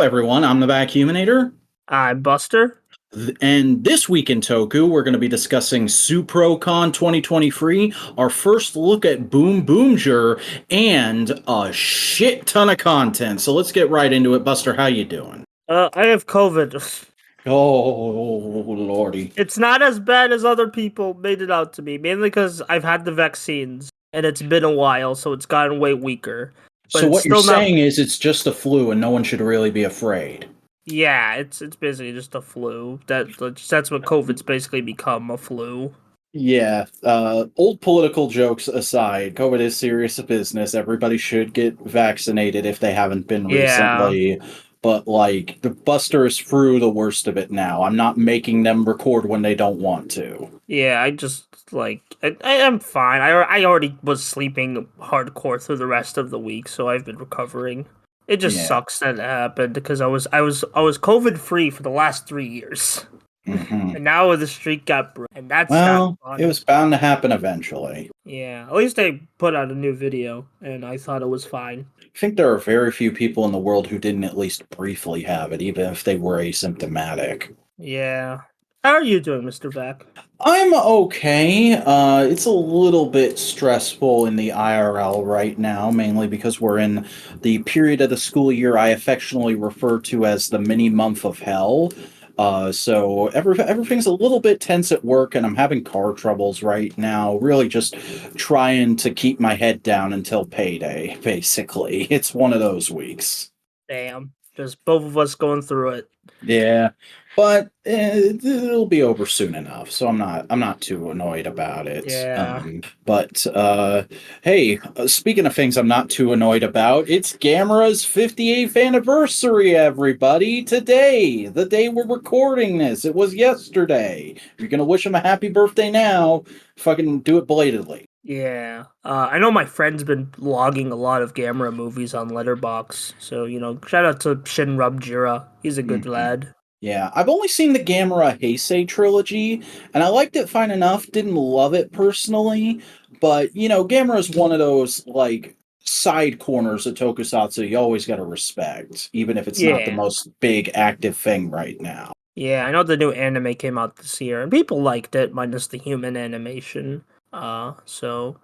everyone. I'm the Vacuuminator. I'm Buster. And this week in Toku, we're going to be discussing Tsuprocon 2023, our first look at BoomBoomger, and a shit ton of content. So let's get right into it. Buster, how you doing? I have COVID. Oh, lordy. It's not as bad as other people made it out to be, mainly because I've had the vaccines, and it's been a while, so it's gotten way weaker. But So what you're saying is it's just a flu and no one should really be afraid. Yeah, it's basically just a flu. That's what COVID's basically become, a flu. Yeah, old political jokes aside, COVID is serious business. Everybody should get vaccinated if they haven't been recently. But, like, the Buster is through the worst of it now. I'm not making them record when they don't want to. Yeah, I just, I'm fine. I already was sleeping hardcore through the rest of the week, so I've been recovering. It just sucks that it happened because I was COVID free for the last 3 years, and now the streak got broken, and that's not fun. It was bound to happen eventually. Yeah, at least they put out a new video, and I thought it was fine. I think there are very few people in the world who didn't at least briefly have it, even if they were asymptomatic. Yeah. How are you doing, Mr. Vac? I'm okay. It's a little bit stressful in the IRL right now, mainly because we're in the period of the school year I affectionately refer to as the mini month of hell. So everything's a little bit tense at work, and I'm having car troubles right now. Really just trying to keep my head down until payday, basically. It's one of those weeks. Damn. Just both of us going through it. Yeah. But it'll be over soon enough, so I'm not too annoyed about it. Yeah. Hey, speaking of things I'm not too annoyed about, it's Gamera's 58th anniversary, everybody. Today, the day we're recording this. It was yesterday. If you're gonna wish him a happy birthday now, fucking do it belatedly. Yeah. I know my friend's been logging a lot of Gamera movies on Letterboxd, so, shout out to Shinrub-Jira. He's a good lad. Yeah, I've only seen the Gamera Heisei trilogy, and I liked it fine enough, didn't love it personally, but, Gamera's one of those, side corners of Tokusatsu you always gotta respect, even if it's not the most big active thing right now. Yeah, I know the new anime came out this year, and people liked it, minus the human animation. I'd say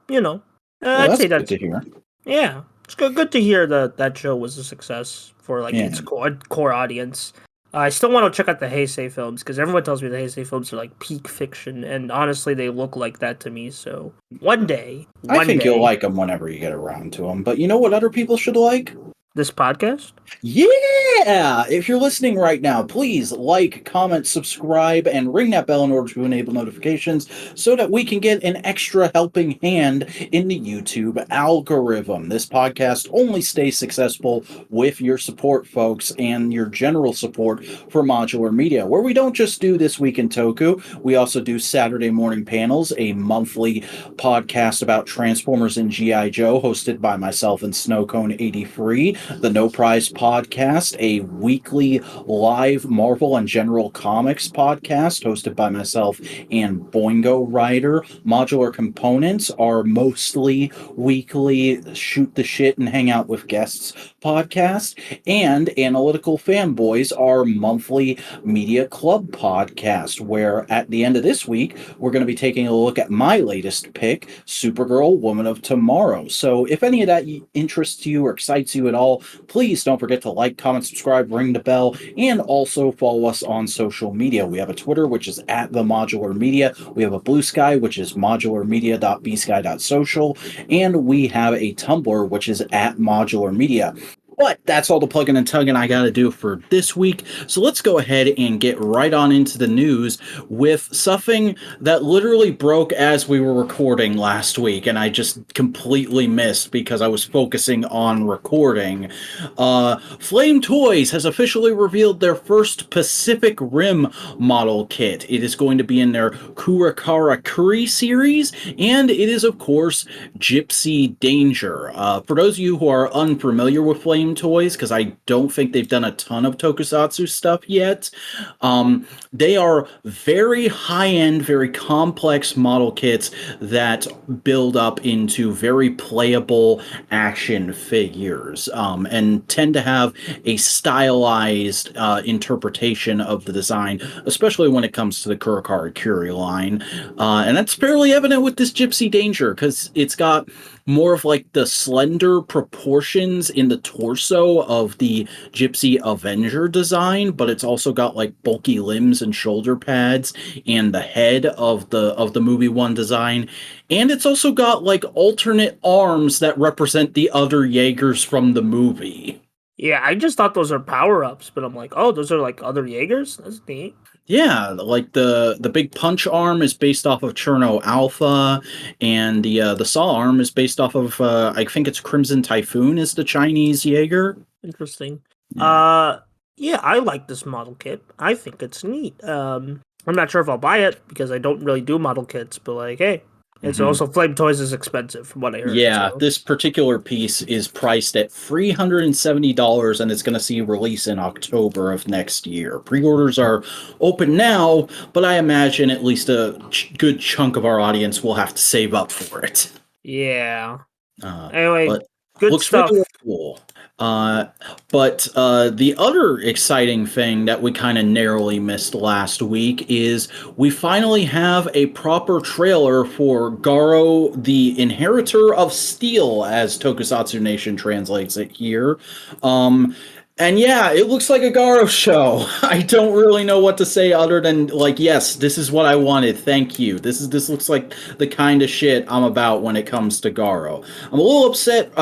that's good to hear. Yeah, it's good to hear that show was a success for its core audience. I still want to check out the Heisei films, because everyone tells me the Heisei films are peak fiction, and honestly, they look like that to me, so one day. I think you'll like them whenever you get around to them, but you know what other people should like? This podcast? Yeah! If you're listening right now, please like, comment, subscribe, and ring that bell in order to enable notifications so that we can get an extra helping hand in the YouTube algorithm. This podcast only stays successful with your support, folks, and your general support for Modular Media, where we don't just do This Week in Toku, we also do Saturday Morning Panels, a monthly podcast about Transformers and G.I. Joe, hosted by myself and Snowcone83, the No Prize Podcast, a weekly live Marvel and general comics podcast hosted by myself and Boingo Rider. Modular Components, our mostly weekly shoot the shit and hang out with guests podcast, and Analytical Fanboys, our monthly media club podcast, where at the end of this week, we're going to be taking a look at my latest pick, Supergirl, Woman of Tomorrow. So if any of that interests you or excites you at all, please don't forget to like, comment, subscribe, ring the bell, and also follow us on social media. We have a Twitter, which is at the Modular Media. We have a Blue Sky, which is modularmedia.bsky.social, and we have a Tumblr, which is at Modular Media. But that's all the plugging and tugging I got to do for this week. So let's go ahead and get right on into the news with something that literally broke as we were recording last week, and I just completely missed because I was focusing on recording. Flame Toys has officially revealed their first Pacific Rim model kit. It is going to be in their Kurakara Kuri series, and it is, of course, Gipsy Danger. For those of you who are unfamiliar with Flame flame toys, because I don't think they've done a ton of tokusatsu stuff yet. They are very high-end, very complex model kits that build up into very playable action figures, and tend to have a stylized interpretation of the design, especially when it comes to the Kuri line. And that's fairly evident with this Gipsy Danger, because it's got more of like the slender proportions in the torso of the Gipsy Avenger design, but it's also got like bulky limbs and shoulder pads and the head of the movie one design. And it's also got like alternate arms that represent the other Jaegers from the movie. Yeah, I just thought those are power-ups, but I'm like, oh, those are like other Jaegers? That's neat. Yeah, like the big punch arm is based off of Cherno Alpha, and the saw arm is based off of I think it's Crimson Typhoon is the Chinese Jaeger. Interesting. Yeah. Yeah, I like this model kit. I think it's neat. I'm not sure if I'll buy it because I don't really do model kits, but like, hey, it's also Flame Toys is expensive from what I heard. Yeah, so. this particular piece is priced at $370 and it's going to see release in October of next year. Pre-orders are open now, but I imagine at least a good chunk of our audience will have to save up for it. Yeah. Anyway, good looks stuff. really cool. But the other exciting thing that we kind of narrowly missed last week is we finally have a proper trailer for Garo, the Inheritor of Steel, as Tokusatsu Nation translates it here. And yeah, it looks like a Garo show. I don't really know what to say other than like, yes, this is what I wanted. Thank you. This looks like the kind of shit I'm about when it comes to Garo. I'm a little upset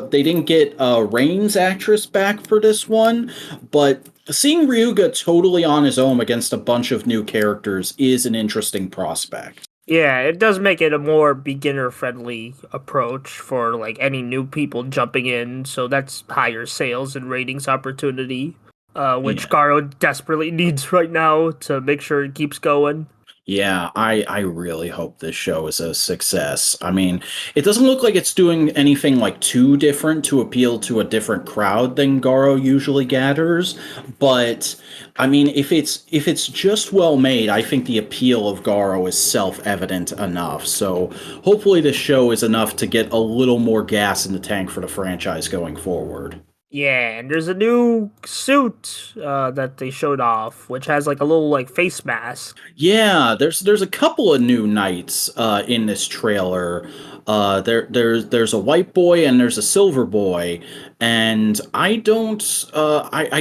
they didn't get Rain's actress back for this one, but seeing Ryuga totally on his own against a bunch of new characters is an interesting prospect. Yeah, it does make it a more beginner-friendly approach for like any new people jumping in, so that's higher sales and ratings opportunity, which Garo desperately needs right now to make sure it keeps going. Yeah, I really hope this show is a success. I mean, it doesn't look like it's doing anything like too different to appeal to a different crowd than Garo usually gathers, but I mean, if it's just well made, I think the appeal of Garo is self-evident enough. So, hopefully this show is enough to get a little more gas in the tank for the franchise going forward. Yeah, and there's a new suit that they showed off, which has like a little like face mask. Yeah, there's a couple of new knights in this trailer. There's a white boy and there's a silver boy, and I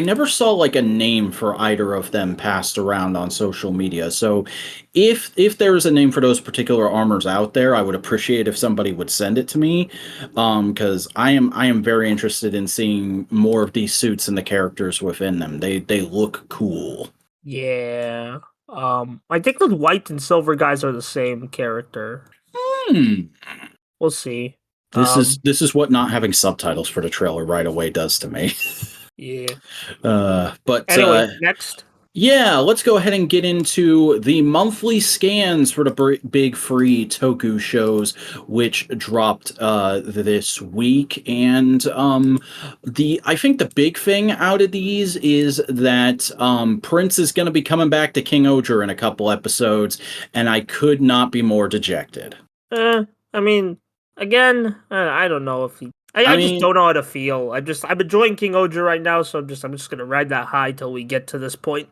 never saw like a name for either of them passed around on social media. So if there is a name for those particular armors out there, I would appreciate if somebody would send it to me, because I am very interested in seeing more of these suits and the characters within them. They look cool. Yeah. I think the white and silver guys are the same character. We'll see. This is what not having subtitles for the trailer right away does to me. Yeah. But anyway, next. Yeah, let's go ahead and get into the monthly scans for the big free Toku shows, which dropped this week. And I think the big thing out of these is that Prince is going to be coming back to King-Ohger in a couple episodes, and I could not be more dejected. I mean, again, I don't know if he. I just don't know how to feel. I'm enjoying King-Ohger right now, so I'm just gonna ride that high till we get to this point.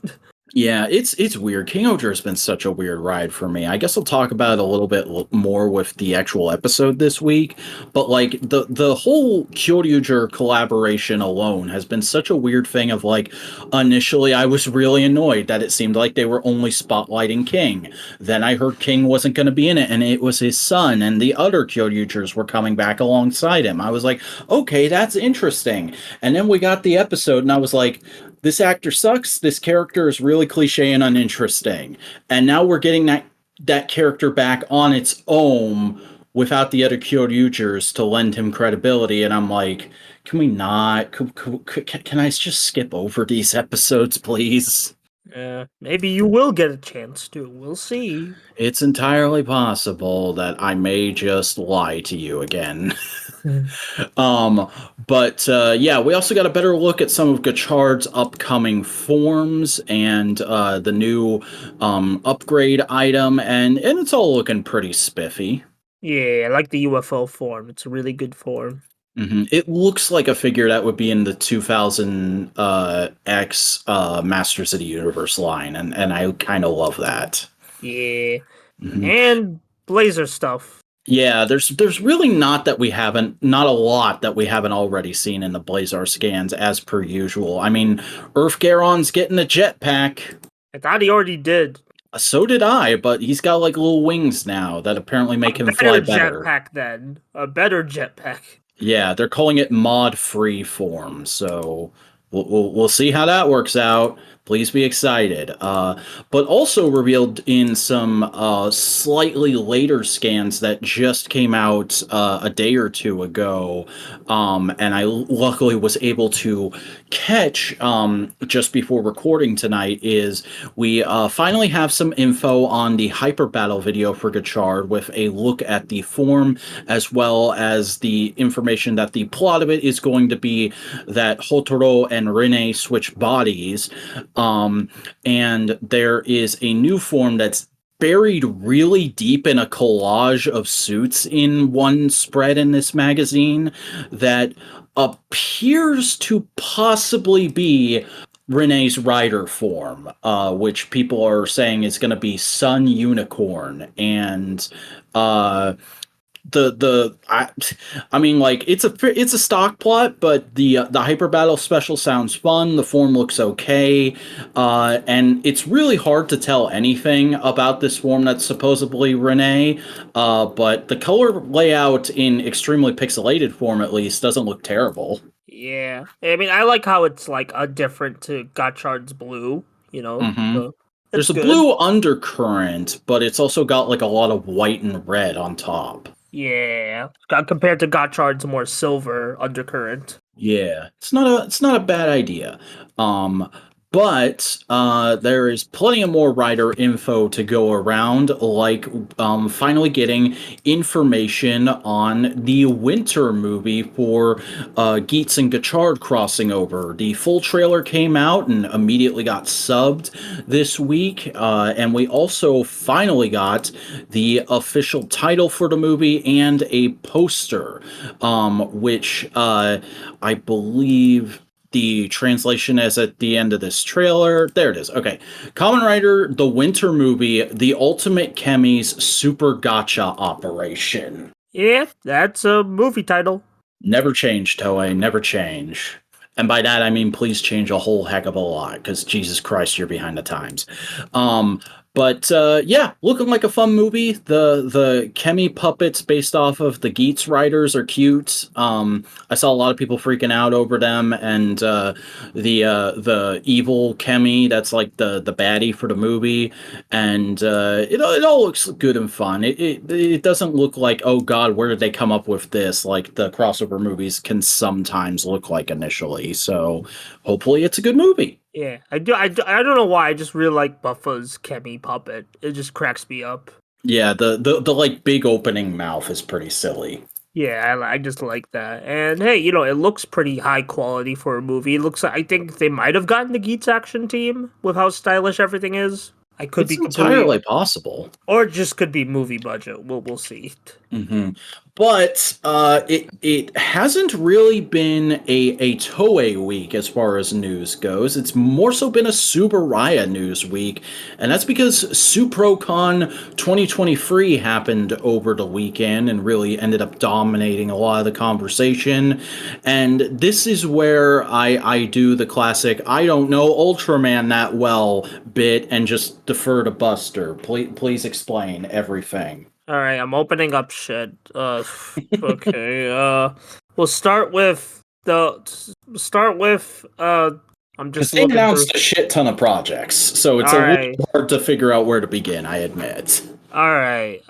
Yeah, it's weird. King-Ohger has been such a weird ride for me. I guess I'll talk about it a little bit more with the actual episode this week. But like the whole Kyoryuger collaboration alone has been such a weird thing of like, initially I was really annoyed that it seemed like they were only spotlighting King. Then I heard King wasn't going to be in it and it was his son and the other Kyoryugers were coming back alongside him. I was like, okay, that's interesting. And then we got the episode and I was like, this actor sucks. This character is really cliche and uninteresting. And now we're getting that character back on its own without the other Kyoryugers to lend him credibility. And I'm like, can we not? Can I just skip over these episodes, please? Maybe you will get a chance to. We'll see. It's entirely possible that I may just lie to you again. Um, but yeah, we also got a better look at some of Gotchard's upcoming forms and the new upgrade item, and it's all looking pretty spiffy. Yeah, I like the UFO form. It's a really good form. It looks like a figure that would be in the 2000 X Masters of the Universe line, and I kind of love that. Yeah. Mhm. And Blazar stuff. Yeah, there's really not a lot that we haven't already seen in the Blazar scans as per usual. I mean, Earth Garon's getting a jetpack. I thought he already did. So did I, but he's got like little wings now that apparently make him fly better. Jetpack then. A better jetpack. Yeah, they're calling it mod free form, so we'll see how that works out. Please be excited. But also revealed in some slightly later scans that just came out a day or two ago, and I luckily was able to catch just before recording tonight, is we finally have some info on the Hyper Battle video for Gotchard with a look at the form, as well as the information that the plot of it is going to be that Hotaro and Rinne switch bodies. And there is a new form that's buried really deep in a collage of suits in one spread in this magazine that appears to possibly be Rinne's Rider form, which people are saying is going to be Sun Unicorn. And I mean, like, it's a stock plot, but the hyper battle special sounds fun. The form looks okay, and it's really hard to tell anything about this form that's supposedly Rinne. But the color layout in extremely pixelated form, at least, doesn't look terrible. Yeah. I mean, I like how it's like a different to Gotchard's blue. You know, so There's it's a good. blue undercurrent, but it's also got like a lot of white and red on top. Yeah, compared to Gotchard's more silver undercurrent. Yeah, it's not a bad idea. But there is plenty of more rider info to go around, like finally getting information on the winter movie for Geats and Gotchard crossing over. The full trailer came out and immediately got subbed this week, and we also finally got the official title for the movie and a poster, which I believe the translation is at the end of this trailer. There it is. Okay. Kamen Rider, the winter movie, the ultimate Chemi's super gotcha operation. Yeah, that's a movie title. Never change, Toei. Never change. And by that, I mean, please change a whole heck of a lot, because Jesus Christ, you're behind the times. But yeah, looking like a fun movie. The Chemi puppets based off of the Geats riders are cute. I saw a lot of people freaking out over them, and the evil Chemi that's like the baddie for the movie, and it all looks good and fun. It doesn't look like, oh god, where did they come up with this? Like the crossover movies can sometimes look like initially. So hopefully it's a good movie. Yeah, I don't know why. I just really like Buffa's Chemi puppet. It just cracks me up. Yeah, the like big opening mouth is pretty silly. Yeah, I just like that. And hey, you know, it looks pretty high quality for a movie. It looks like, I think they might have gotten the Geats action team with how stylish everything is. I could It's be entirely possible. or it just could be movie budget. We'll see. But it hasn't really been a Toei week as far as news goes. It's more so been a Subaraya news week, and that's because Tsuprocon 2023 happened over the weekend and really ended up dominating a lot of the conversation. And this is where I do the classic "I don't know Ultraman that well" bit and just defer to Buster. Please explain everything. All right, I'm opening up shit. Okay. We'll start with I'm just They looking announced through. a shit ton of projects, so it's All a right. little hard to figure out where to begin, I admit. All right.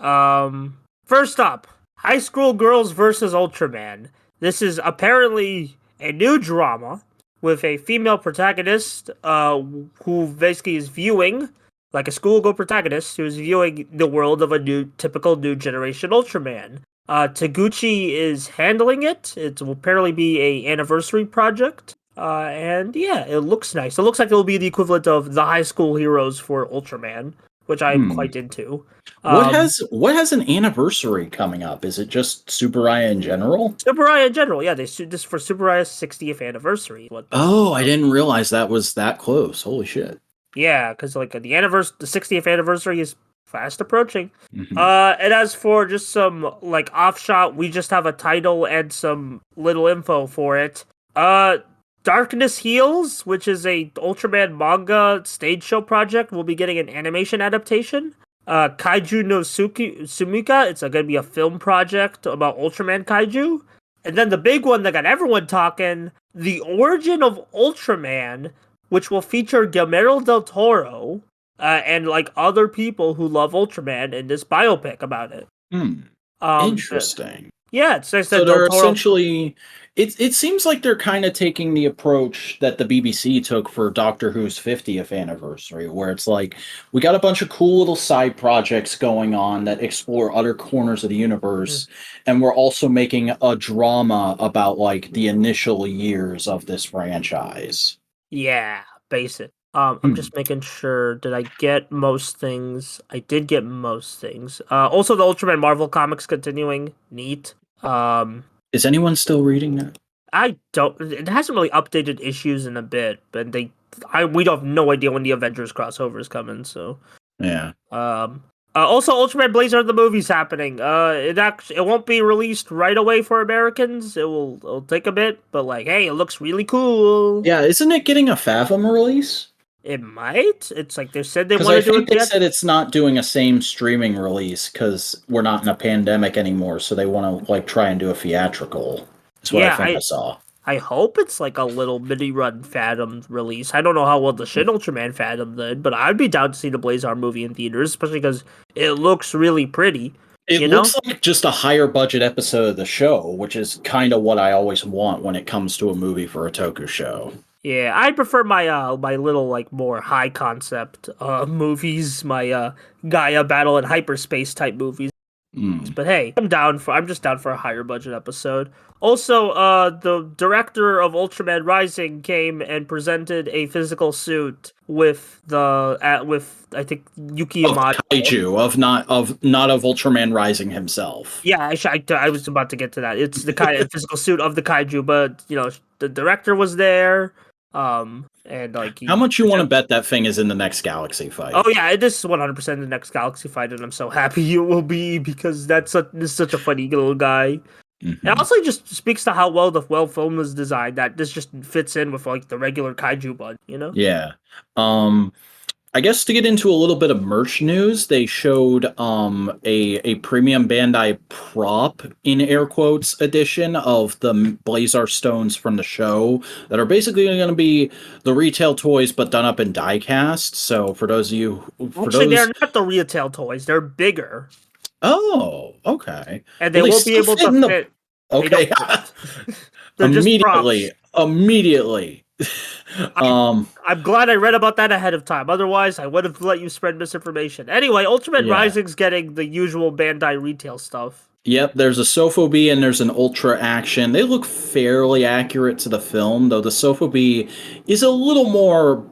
First up, High School Girls versus Ultraman. This is apparently a new drama with a female protagonist who basically is viewing, like a schoolgirl protagonist, who is viewing the world of a typical new generation Ultraman. Taguchi is handling it. It will apparently be a anniversary project. And yeah, it looks nice. It looks like it will be the equivalent of the high school heroes for Ultraman, which I'm quite into. What has an anniversary coming up? Is it just Tsuprocon in general? Tsuprocon in general, yeah, they sued this for Tsuprocon's 60th anniversary. I didn't realize that was that close. Holy shit! Yeah, because like the 60th anniversary is fast approaching. Mm-hmm. And as for just some like offshot, we just have a title and some little info for it. Darkness Heals, which is a Ultraman manga stage show project, will be getting an animation adaptation. Kaiju no Sumika, it's going to be a film project about Ultraman Kaiju. And then the big one that got everyone talking, The Origin of Ultraman, which will feature Guillermo del Toro and like other people who love Ultraman in this biopic about it. Interesting. Yeah, it says that so they're Del Toro... essentially. It seems like they're kind of taking the approach that the BBC took for Doctor Who's 50th anniversary, where it's like we got a bunch of cool little side projects going on that explore other corners of the universe, and we're also making a drama about like the initial years of this franchise. Yeah, basic. I'm just making sure. Did I get most things? I did get most things. Also, the Ultraman Marvel comics continuing. Neat. Is anyone still reading that? I don't. It hasn't really updated issues in a bit, but we don't have no idea when the Avengers crossover is coming. So yeah. Also, Ultraman Blazar the movie's happening. It won't be released right away for Americans. It'll take a bit, but like, hey, it looks really cool. Yeah, isn't it getting a Fathom release? It might. It's like they said they want I to do think it. They said it's not doing a same streaming release because we're not in a pandemic anymore, so they want to like try and do a theatrical. That's what I saw. I hope it's like a little mini run Fathom release. I don't know how well the Shin Ultraman Fathom did, but I'd be down to see the Blazar movie in theaters, especially because it looks really pretty. It looks like just a higher budget episode of the show, which is kind of what I always want when it comes to a movie for a Toku show. Yeah, I prefer my my little like more high concept movies, my Gaia Battle in Hyperspace type movies. But hey, I'm just down for a higher budget episode. Also, the director of Ultraman Rising came and presented a physical suit with I think Yuki Yamada. Of Kaiju, not of Ultraman Rising himself. Yeah, I was about to get to that. It's the kind of physical suit of the Kaiju, but the director was there. And like, how much you want to bet that thing is in the next Galaxy fight? Oh yeah, this is 100% the next Galaxy fight, and I'm so happy it will be because this is such a funny little guy. Mm-hmm. It also just speaks to how well the film was designed. That this just fits in with like the regular Kaiju bud, Yeah. I guess to get into a little bit of merch news, they showed a premium Bandai prop, in air quotes, edition of the Blazar stones from the show that are basically going to be the retail toys but done up in die cast. So for those of you... they're not the retail toys. They're bigger. Oh, okay. And they won't be able to fit. Okay. Immediately. I'm glad I read about that ahead of time. Otherwise, I would have let you spread misinformation. Anyway, Ultraman Rising's getting the usual Bandai retail stuff. Yep, there's a Sophobi and there's an Ultra Action. They look fairly accurate to the film, though the Sophobi is a little more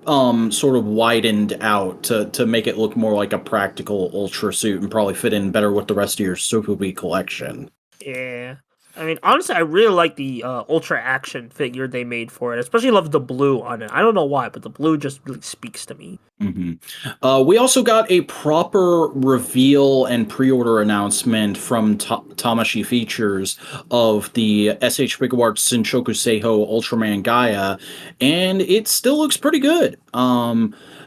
sort of widened out to make it look more like a practical Ultra suit and probably fit in better with the rest of your Sophobi collection. Yeah. I mean, honestly, I really like the Ultra Action figure they made for it. I especially love the blue on it. I don't know why, but the blue just really speaks to me. Mm-hmm. We also got a proper reveal and pre-order announcement from Tamashii Features of the SH Figuarts Shinchoku Seiho Ultraman Gaia, and it still looks pretty good.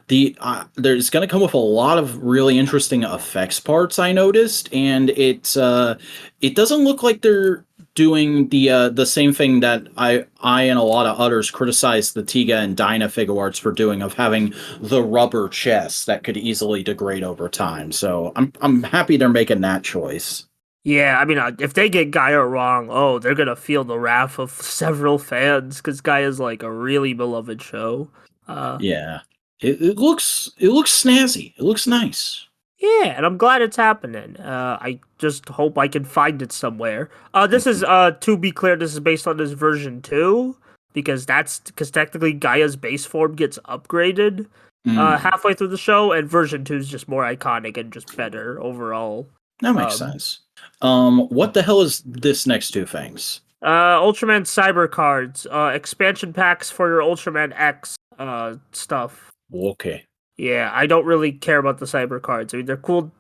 There's going to come with a lot of really interesting effects parts, I noticed, and it doesn't look like they're doing the same thing that I and a lot of others criticized the Tiga and Dyna Figuarts for doing, of having the rubber chest that could easily degrade over time. So I'm happy they're making that choice. Yeah, I mean, if they get Gaia wrong, oh, they're gonna feel the wrath of several fans because Gaia's like a really beloved show. Yeah, it looks snazzy. It looks nice. Yeah, and I'm glad it's happening. I just hope I can find it somewhere. This is Mhm. to be clear, this is based on this version 2 because technically Gaia's base form gets upgraded Mm, halfway through the show, and version 2 is just more iconic and just better overall. that makes Um, sense. What the hell is this next two things? Ultraman Cyber cards, expansion packs for your Ultraman X stuff. Okay. Yeah, I don't really care about the cyber cards. I mean, they're cool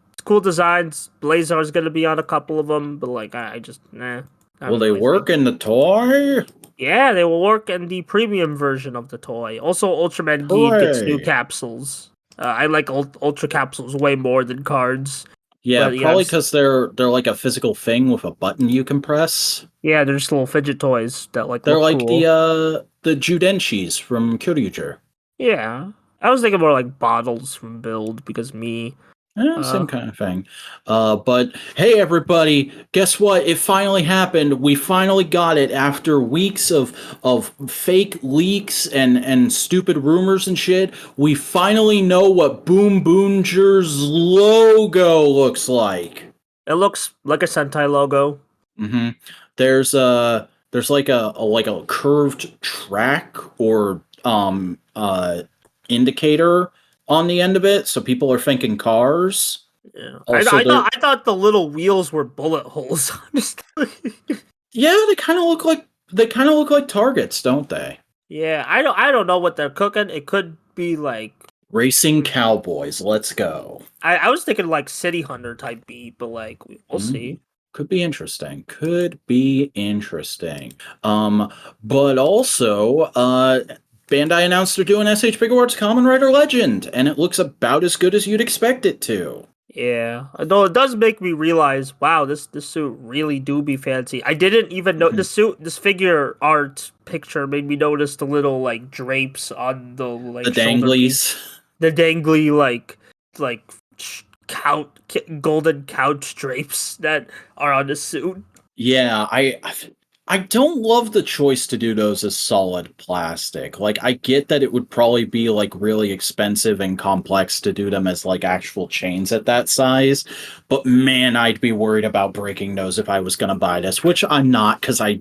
designs. Blazar's gonna be on a couple of them, but like, I just not Will really they my thing. work in the toy? Yeah, they will work in the premium version of the toy. Also, Ultraman Geed gets new Hooray! capsules. I like Ultra capsules way more than cards, Yeah, but yeah, probably because they're like a physical thing with a button you can press. yeah, they're just little fidget toys that like They're look like cool. the Judenshis from Kyoryuger. Yeah, I was thinking more like bottles from Build because me. Same Uh, kind of thing. But hey, everybody, guess what? It finally happened. We finally got it after weeks of fake leaks and stupid rumors and shit. We finally know what BoomBoomger's logo looks like. it looks like a Sentai logo. hmm there's like a curved track or indicator on the end of it, so people are thinking cars. Yeah, Also, there, I thought the little wheels were bullet holes. Honestly, yeah, they kind of look like targets, don't they? yeah, I don't know what they're cooking. It could be like Racing cowboys, let's go. I was thinking like City Hunter type beat, but like we'll Mm, see. could be interesting. Could be interesting. But also, Bandai announced they're doing SH Figuarts Kamen Rider Legend, and it looks about as good as you'd expect it to. Yeah, though it does make me realize, wow, this suit really do be fancy. I didn't even know Mhm. this figure art picture made me notice the little like drapes on the The like shoulder piece, danglies. the dangly like couch golden couch drapes that are on the suit. Yeah, I don't love the choice to do those as solid plastic. Like I get that it would probably be like really expensive and complex to do them as like actual chains at that size, but man, I'd be worried about breaking those if I was going to buy this, which I'm not cuz I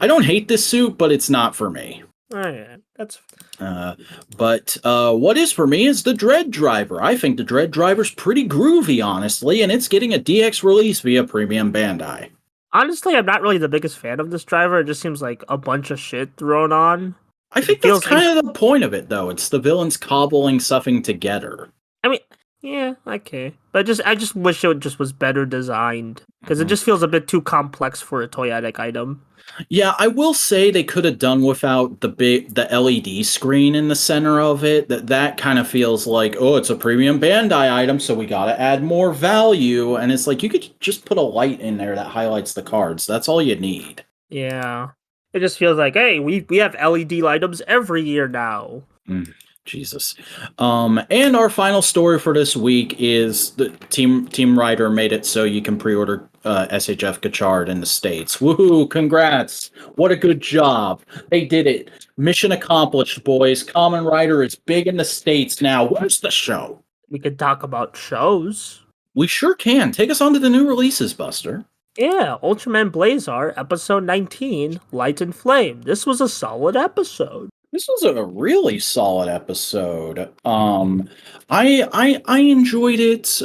don't hate this suit, but it's not for me. Oh yeah, that's Uh, but what is for me is the Dread Driver. I think the Dread Driver's pretty groovy, honestly, and it's getting a DX release via Premium Bandai. honestly, I'm not really the biggest fan of this driver. It just seems like a bunch of shit thrown on. I Like it think that's feels like kind of the point of it, though. It's the villains cobbling something together. I mean, yeah, okay, but I just wish it just was better designed because it Mhm. just feels a bit too complex for a toyetic item. Yeah, I will say they could have done without the LED screen in the center of it. That kind of feels like, oh, it's a premium Bandai item, so we got to add more value. And it's like you could just put a light in there that highlights the cards. That's all you need. Yeah, it just feels like, hey, we have LED items every year now. Mm, Jesus. And our final story for this week is the Team Rider made it so you can pre-order SHF Gotchard in the States. Woohoo! Congrats! What a good job. They did it. Mission accomplished, boys. Kamen Rider is big in the States now. Where's the show? We could talk about shows. We sure can. Take us on to the new releases, Buster. Yeah, Ultraman Blazar, episode 19, Light and Flame. This was a solid episode. This was a really solid episode. I enjoyed it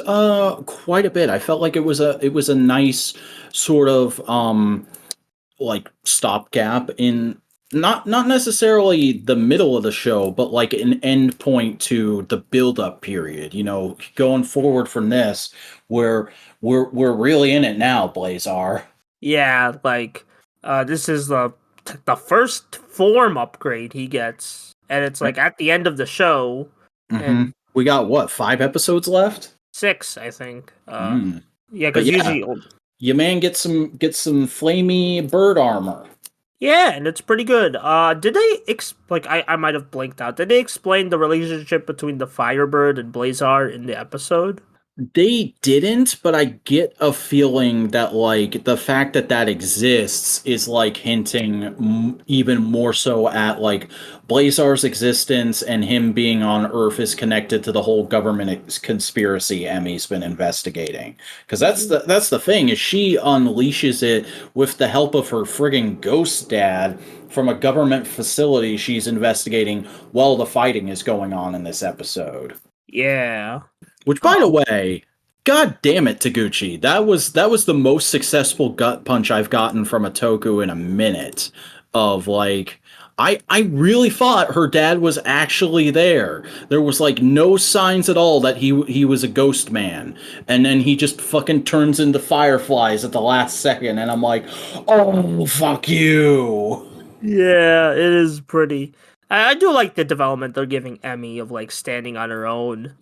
quite a bit. I felt like it was a nice sort of like stopgap in not necessarily the middle of the show, but like an end point to the build up period. You know, going forward from this, where we're really in it now, Blazar. Yeah, like this is the first form upgrade he gets, and it's like at the end of the show, Mm-hmm. and We got what, 5 episodes left? 6, I think. Mm. Yeah, But because yeah, usually, your man gets some flamey bird armor. yeah, and it's pretty good. Did they like I might have blinked out. Did they explain the relationship between the Firebird and Blazar in the episode? They didn't, but I get a feeling that like the fact that that exists is like hinting even more so at like Blazar's existence, and him being on Earth is connected to the whole government conspiracy Emmy's been investigating. Because that's the thing, is she unleashes it with the help of her frigging ghost dad from a government facility she's investigating while the fighting is going on in this episode. Yeah. Which, by the way, god damn it, Taguchi, that was the most successful gut punch I've gotten from a Toku in a minute. Of like, I really thought her dad was actually there. There was like no signs at all that he was a ghost man, and then he just fucking turns into fireflies at the last second, and I'm like, oh fuck you. Yeah, it is pretty. I do like the development they're giving Emmy of like standing on her own.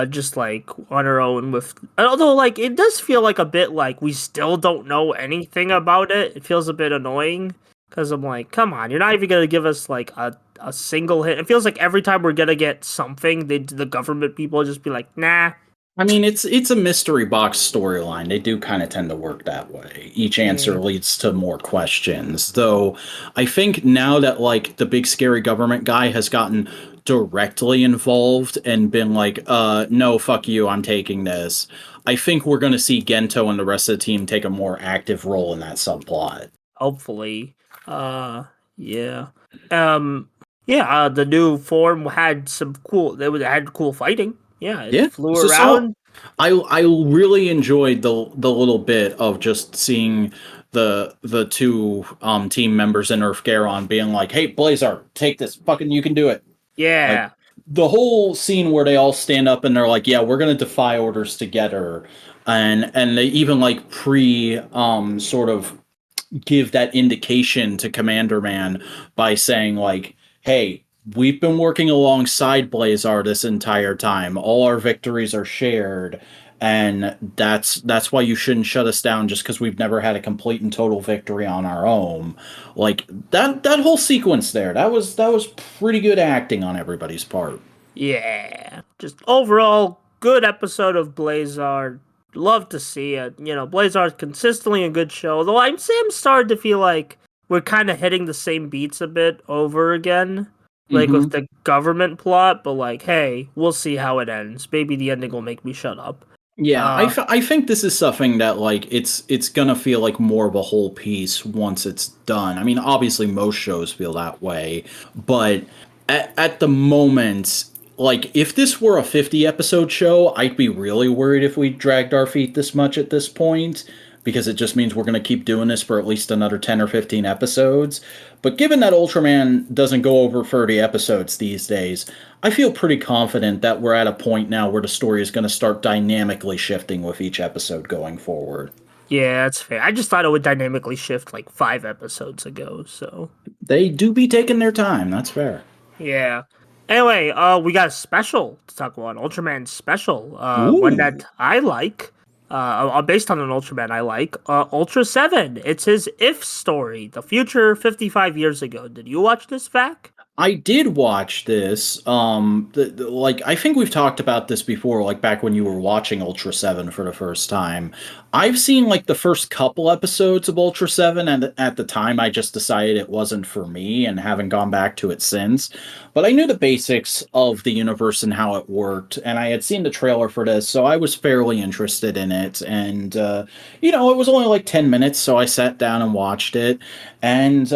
Just like on her own with. Although, like, it does feel like a bit like we still don't know anything about it. It feels a bit annoying because I'm like, come on, you're not even gonna give us like a single hit. It feels like every time we're gonna get something, the government people just be like, nah. I mean, it's a mystery box storyline. They do kind of tend to work that way. Each answer Yeah. leads to more questions. Though I think now that like the big scary government guy has gotten directly involved and been like, no, fuck you, I'm taking this. I think we're going to see Gento and the rest of the team take a more active role in that subplot. Hopefully. Yeah. Um, yeah, the new form had some cool, it had cool fighting. Yeah, it Yeah. flew So around. I really enjoyed the little bit of just seeing the two team members in Earth Garon being like, "Hey, Blazar, take this. Fucking, you can do it." Like Yeah. the whole scene where they all stand up and they're like, "Yeah, we're gonna defy orders together," and they even like pre sort of give that indication to Commander Man by saying like, "Hey, we've been working alongside Blazar this entire time. All our victories are shared, and that's why you shouldn't shut us down just because we've never had a complete and total victory on our own." Like that whole sequence there, that was pretty good acting on everybody's part. Yeah. Just overall, good episode of Blazar. Love to see it. You know, Blazar's consistently a good show, though I'm starting to feel like we're kind of hitting the same beats a bit over again. Like Mm-hmm. with the government plot, but like, hey, we'll see how it ends. Maybe the ending will make me shut up. Yeah, Uh, I think this is something that like it's gonna feel like more of a whole piece once it's done. I mean, obviously most shows feel that way, but at the moment, like if this were a 50 episode show, I'd be really worried if we dragged our feet this much at this point, because it just means we're gonna keep doing this for at least another 10 or 15 episodes. But given that Ultraman doesn't go over 30 episodes these days, I feel pretty confident that we're at a point now where the story is going to start dynamically shifting with each episode going forward. yeah, that's fair. I just thought it would dynamically shift like 5 episodes ago, so. They do be taking their time, that's fair. Yeah. Anyway, we got a special to talk about, Ultraman special. One Ooh. that I like. Based on an Ultraman I like. Ultra 7. It's his If story, the future 55 years ago. Did you watch this, Vac? I did watch this. Like I think we've talked about this before, like back when you were watching Ultra 7 for the first time. I've seen like the first couple episodes of Ultra 7, and at the time I just decided it wasn't for me and haven't gone back to it since. But I knew the basics of the universe and how it worked, and I had seen the trailer for this, so I was fairly interested in it. And it was only like 10 minutes, so I sat down and watched it. And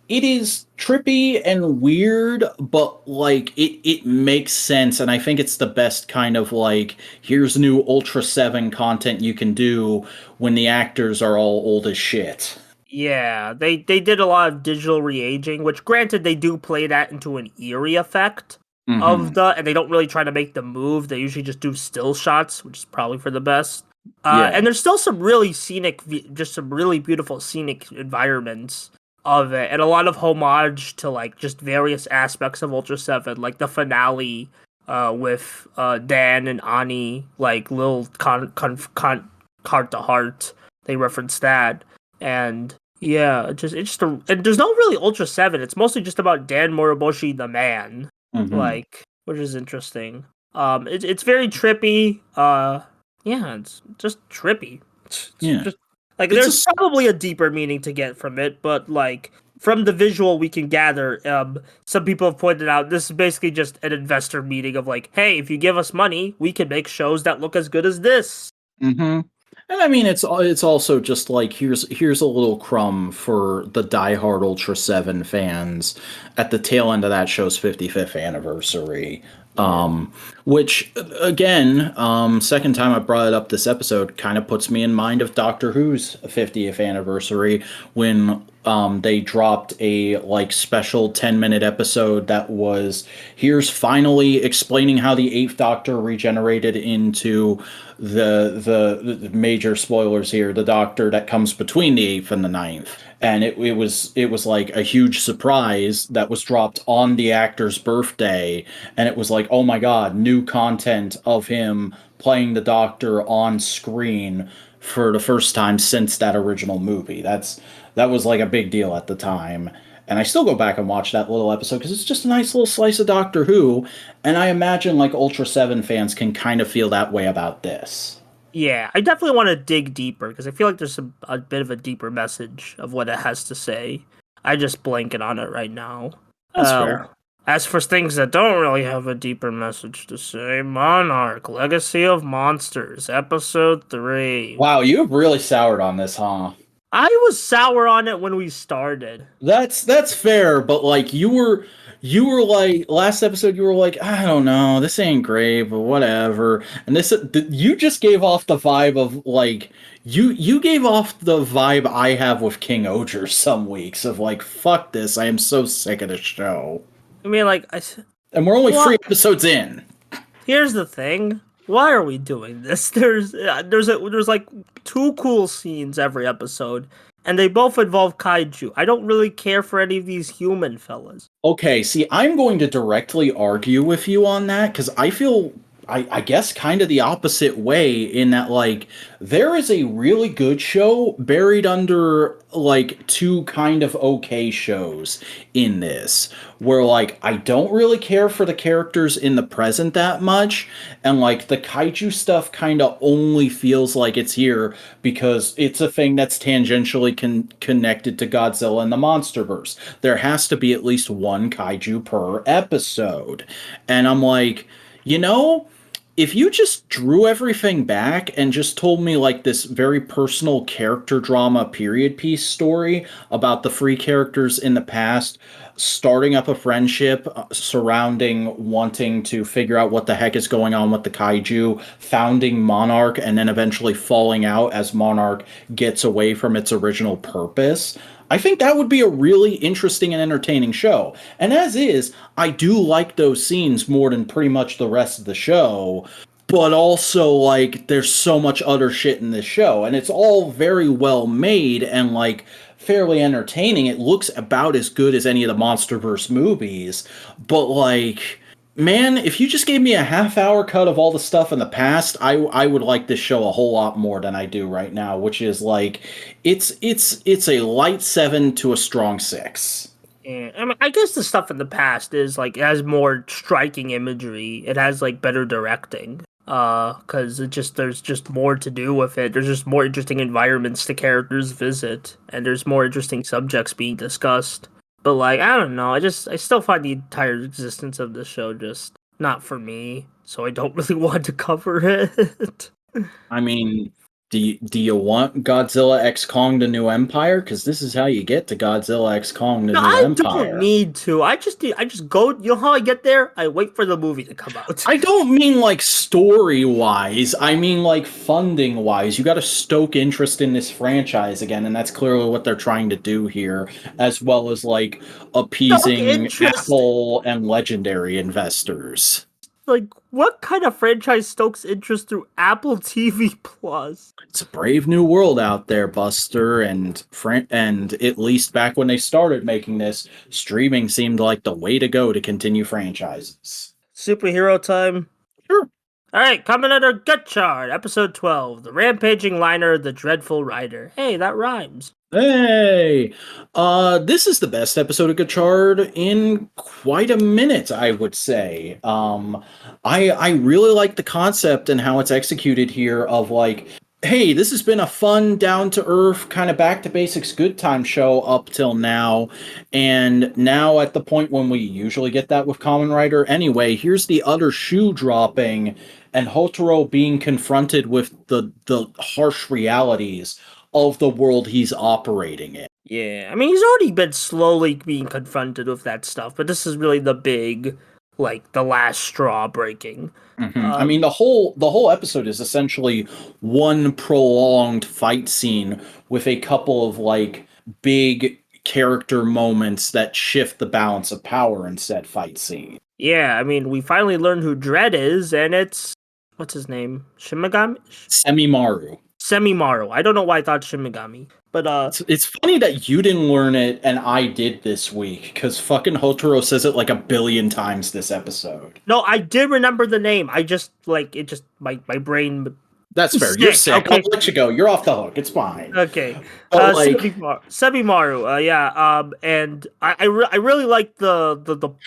it is trippy and weird, but like it makes sense, and I think it's the best kind of like, here's new Ultra 7 content you can do when the actors are all old as shit. Yeah, they did a lot of digital re-aging, which granted they do play that into an eerie effect Mm-hmm. of and they don't really try to make the move. They usually just do still shots, which is probably for the best. Yeah. And there's still some really scenic, just some really beautiful scenic environments of it, and a lot of homage to like just various aspects of Ultra 7, like the finale with Dan and Ani, like little heart to heart. They reference that, and yeah, and there's no really Ultra 7. It's mostly just about Dan Moriboshi, the man, Mm-hmm. like, which is interesting. It's very trippy. Yeah, it's just trippy. It's Yeah. just like It's there's probably a deeper meaning to get from it, but like from the visual we can gather, some people have pointed out this is basically just an investor meeting of like, hey, if you give us money, we can make shows that look as good as this. Mm-hmm. And I mean, it's also just like here's a little crumb for the diehard Ultra 7 fans at the tail end of that show's 55th anniversary. Yeah. Which again, second time I brought it up this episode, kind of puts me in mind of Doctor Who's 50th anniversary when they dropped a like special 10-minute episode that was here's finally explaining how the Eighth Doctor regenerated into the major spoilers here, the Doctor that comes between the eighth and the ninth. And it was like a huge surprise that was dropped on the actor's birthday, and it was like, oh my god, new content of him playing the Doctor on screen for the first time since that original movie. That was like a big deal at the time. And I still go back and watch that little episode because it's just a nice little slice of Doctor Who, and I imagine like Ultra 7 fans can kind of feel that way about this. Yeah, I definitely want to dig deeper because I feel like there's a bit of a deeper message of what it has to say. I just blanket on it right now. That's fair. As for things that don't really have a deeper message to say, Monarch, Legacy of Monsters, Episode 3. Wow, you've really soured on this, huh? I was sour on it when we started. That's fair, but like you were like last episode you were like, I don't know, this ain't great, but whatever. And this you just gave off the vibe of like you gave off the vibe I have with King-Ohger some weeks of like, fuck this, I am so sick of this show. I mean, like, And we're only what? 3 episodes in. Here's the thing. Why are we doing this? There's like 2 cool scenes every episode, and they both involve kaiju. I don't really care for any of these human fellas. Okay, see, I'm going to directly argue with you on that because I feel, I guess, kind of the opposite way in that, like, there is a really good show buried under, like, 2 kind of okay shows in this, where, like, I don't really care for the characters in the present that much, and, like, the kaiju stuff kind of only feels like it's here because it's a thing that's tangentially connected to Godzilla and the Monsterverse. There has to be at least one kaiju per episode. And I'm like, you know, if you just drew everything back and just told me like this very personal character drama period piece story about the 3 characters in the past starting up a friendship surrounding wanting to figure out what the heck is going on with the kaiju, founding Monarch, and then eventually falling out as Monarch gets away from its original purpose, I think that would be a really interesting and entertaining show. And as is, I do like those scenes more than pretty much the rest of the show. But also, like, there's so much other shit in this show. And it's all very well made and, like, fairly entertaining. It looks about as good as any of the MonsterVerse movies. But, like, man, if you just gave me a half-hour cut of all the stuff in the past, I would like this show a whole lot more than I do right now, which is like it's a light 7 to a strong 6. Yeah, I mean, I guess the stuff in the past is like it has more striking imagery. It has like better directing. Because there's just more to do with it. There's just more interesting environments the characters visit, and there's more interesting subjects being discussed. But like, I don't know. I still find the entire existence of this show just not for me. So I don't really want to cover it. I mean, do you want Godzilla X Kong: The New Empire? Because this is how you get to Godzilla X Kong: The No, New I Empire. don't need to. I just go. You know how I get there? I wait for the movie to come out. I don't mean like story wise. I mean like funding wise. You got to stoke interest in this franchise again, and that's clearly what they're trying to do here, as well as like appeasing Apple and Legendary investors. Like, what kind of franchise stokes interest through Apple TV Plus? It's a brave new world out there, Buster, and at least back when they started making this, streaming seemed like the way to go to continue franchises. Superhero time? Sure. Alright, coming under Gotchard, episode 12, The Rampaging Liner, The Dreadful Rider. Hey, that rhymes. Hey, this is the best episode of Gotchard in quite a minute, I would say. I really like the concept and how it's executed here of like, hey, this has been a fun, down to earth, kind of back to basics, good time show up till now, and now at the point when we usually get that with Kamen Rider. Anyway, here's the utter shoe dropping, and Hotaro being confronted with the harsh realities of the world he's operating in. Yeah, I mean, he's already been slowly being confronted with that stuff, but this is really the big, like, the last straw breaking. I mean, the whole episode is essentially one prolonged fight scene with a couple of like big character moments that shift the balance of power in said fight scene. Yeah, I mean, we finally learned who Dread is, and it's what's his name? Shimigami? Semimaru. Semimaru. I don't know why I thought Shimigami. But It's funny that you didn't learn it and I did this week, because fucking Hotaro says it like a billion times this episode. no, I did remember the name. I just my brain. That's fair. You're sick. Okay. I'll let you go. You're off the hook. It's fine. Okay. But like, Semimaru. Yeah. And I really like the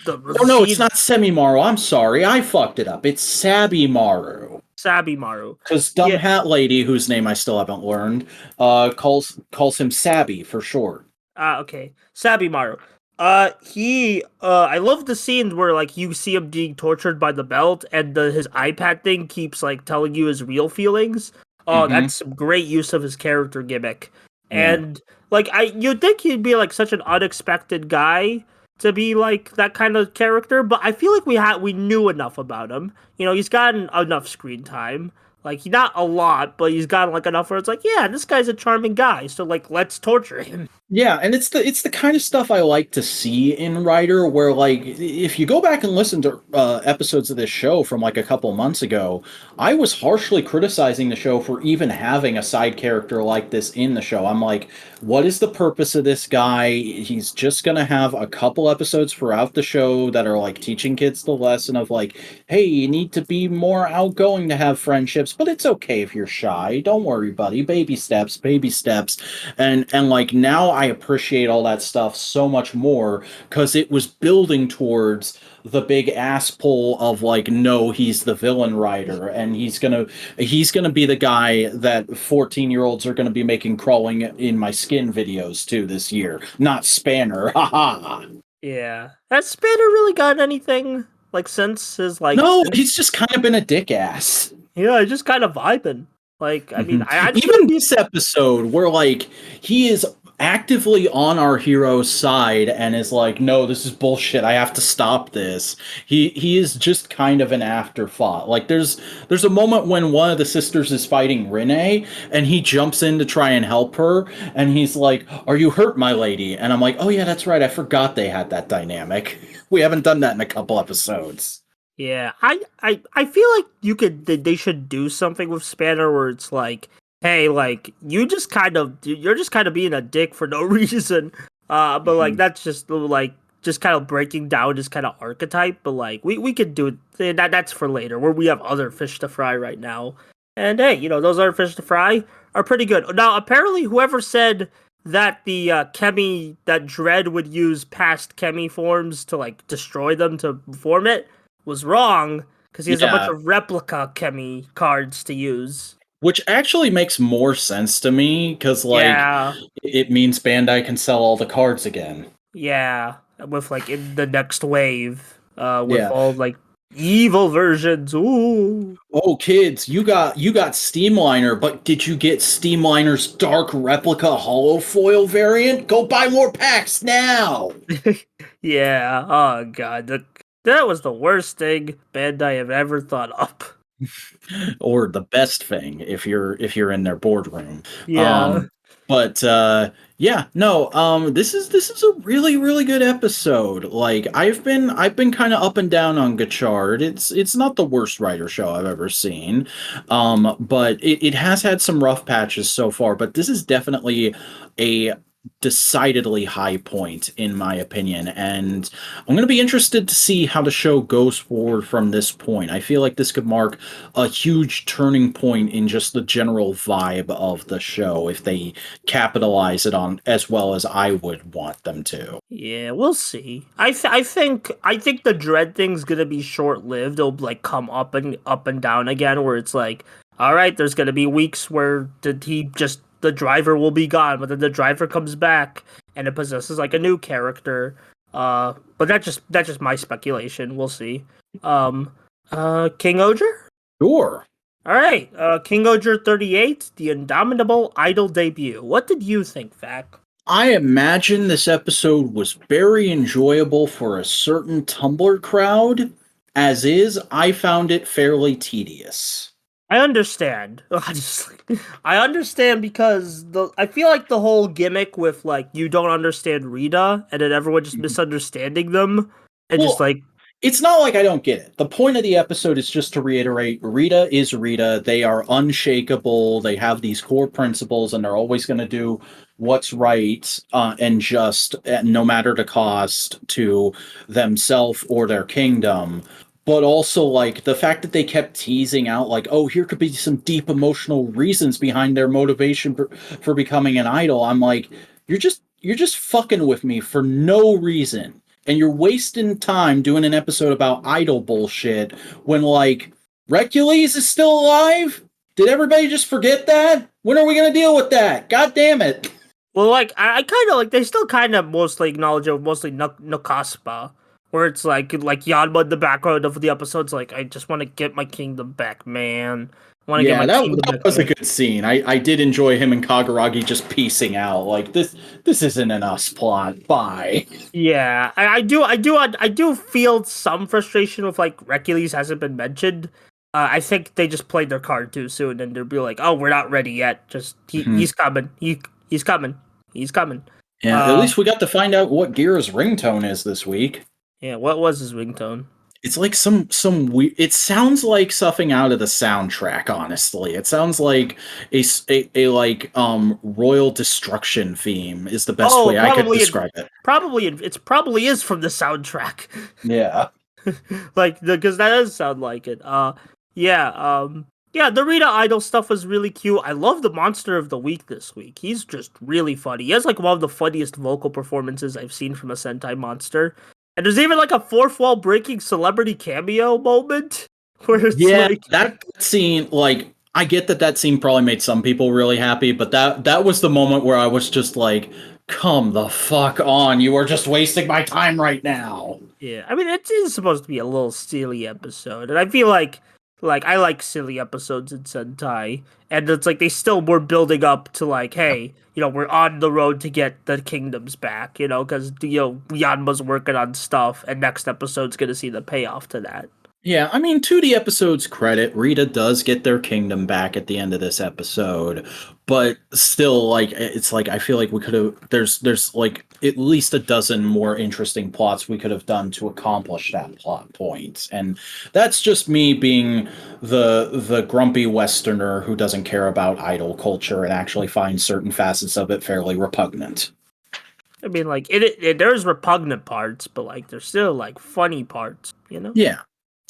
oh no, it's not Semimaru. I'm sorry, I fucked it up. It's Sabimaru. Sabimaru. Because dumb hat lady, whose name I still haven't learned, calls him Sabby for short. Okay. Sabimaru. I love the scenes where like you see him being tortured by the belt, and his iPad thing keeps like telling you his real feelings. Oh, that's some great use of his character gimmick. Yeah. And like you'd think he'd be like such an unexpected guy to be like that kind of character, but I feel like we knew enough about him. You know, he's gotten enough screen time. Like, he not a lot, but he's gotten like enough where it's like, yeah, this guy's a charming guy, so like let's torture him. Yeah, and it's the kind of stuff I like to see in Rider, where like if you go back and listen to episodes of this show from like a couple months ago, I was harshly criticizing the show for even having a side character like this in the show. I'm like, what is the purpose of this guy? He's just gonna have a couple episodes throughout the show that are like teaching kids the lesson of like, hey, you need to be more outgoing to have friendships, but it's okay if you're shy. Don't worry, buddy. Baby steps, baby steps. And like now I appreciate all that stuff so much more because it was building towards the big ass pull of like, no, he's the villain writer, and he's gonna be the guy that 14-year-olds are gonna be making crawling in my skin videos too this year, not Spanner. Haha. Yeah, has Spanner really got anything like since his like? No, he's just kind of been a dick ass. Yeah, just kind of vibing. Like, I mean, I even this episode where like he is actively on our hero's side and is like, no, this is bullshit, I have to stop this. He is just kind of an afterthought. Like there's a moment when one of the sisters is fighting Rinne and he jumps in to try and help her, and he's like, are you hurt, my lady? And I'm like, oh yeah, that's right, I forgot they had that dynamic. We haven't done that in a couple episodes. Yeah, I feel like they should do something with Spanner where it's like, hey, like you're just kind of being a dick for no reason. But like that's just kind of breaking down his kind of archetype. But like we could do it. That's for later, where we have other fish to fry right now. And hey, you know, those other fish to fry are pretty good. Now apparently whoever said that the Kemi that Dread would use past Kemi forms to like destroy them to form it was wrong, because he has a bunch of replica Kemi cards to use. Which actually makes more sense to me, because like it means Bandai can sell all the cards again. Yeah, with like in the next wave, with all like evil versions. Ooh. Oh, kids, you got Steamliner, but did you get Steamliner's Dark Replica Holofoil variant? Go buy more packs now! Yeah, oh god, that was the worst thing Bandai have ever thought up. Or the best thing if you're in their boardroom. Yeah. This is a really, really good episode. Like I've been kind of up and down on Gotchard. It's not the worst writer show I've ever seen. But it has had some rough patches so far, but this is definitely a decidedly high point in my opinion, and I'm going to be interested to see how the show goes forward from this point. I feel like this could mark a huge turning point in just the general vibe of the show if they capitalize it on as well as I would want them to. Yeah, we'll see. I think the dread thing's gonna be short lived. It'll like come up and down again, where it's like, all right, there's gonna be weeks where the driver will be gone, but then the driver comes back and it possesses like a new character. But that's just my speculation. We'll see. King-Ohger? Sure. All right, King-Ohger 38, the Indomitable Idol debut. What did you think, Vac? I imagine this episode was very enjoyable for a certain Tumblr crowd. As is, I found it fairly tedious. I understand. I understand because I feel like the whole gimmick with like you don't understand Rita and then everyone just misunderstanding them and Well, just like it's not like I don't get it. The point of the episode is just to reiterate Rita is Rita. They are unshakable. They have these core principles and they're always going to do what's right and just, no matter the cost to themselves or their kingdom. But also, like, the fact that they kept teasing out, like, oh, here could be some deep emotional reasons behind their motivation for becoming an idol. I'm like, you're just fucking with me for no reason, and you're wasting time doing an episode about idol bullshit when, like, Recules is still alive? Did everybody just forget that? When are we gonna deal with that? God damn it. well, like I kind of like they still kind of mostly acknowledge of mostly Nakaspa, where it's like Yanma in the background of the episodes, like I just want to get my kingdom back, man. I want to get my kingdom That back. was a good scene. I did enjoy him and Kaguragi just piecing out. Like, this isn't an us plot. Bye. Yeah, I do feel some frustration with like Recules hasn't been mentioned. I think they just played their card too soon, and they'll be like, "Oh, we're not ready yet. Just he's coming. He's coming. He's coming." Yeah, at least we got to find out what Gear's ringtone is this week. Yeah, what was his ringtone? It's like some weird. It sounds like something out of the soundtrack. Honestly, it sounds like a like Royal Destruction theme is the best way I could describe it. It's probably is from the soundtrack. Yeah. Like because that does sound like it. Yeah, the Rita Idol stuff was really cute. I love the Monster of the Week this week. He's just really funny. He has like one of the funniest vocal performances I've seen from a Sentai monster. And there's even like a fourth wall breaking celebrity cameo moment where it's like that scene. Like, I get that scene probably made some people really happy, but that was the moment where I was just like, "Come the fuck on! You are just wasting my time right now." yeah, I mean it is supposed to be a little silly episode, and I feel like I like silly episodes in Sentai, and it's like they still were building up to like, hey, we're on the road to get the kingdoms back, because Yanma's working on stuff, and next episode's gonna see the payoff to that. Yeah, I mean, to the episode's credit, Rita does get their kingdom back at the end of this episode, but still, like, it's like I feel like we could have. There's like at least a dozen more interesting plots we could have done to accomplish that plot point, and that's just me being the grumpy Westerner who doesn't care about idol culture and actually finds certain facets of it fairly repugnant. I mean, like there's repugnant parts, but like there's still like funny parts, Yeah.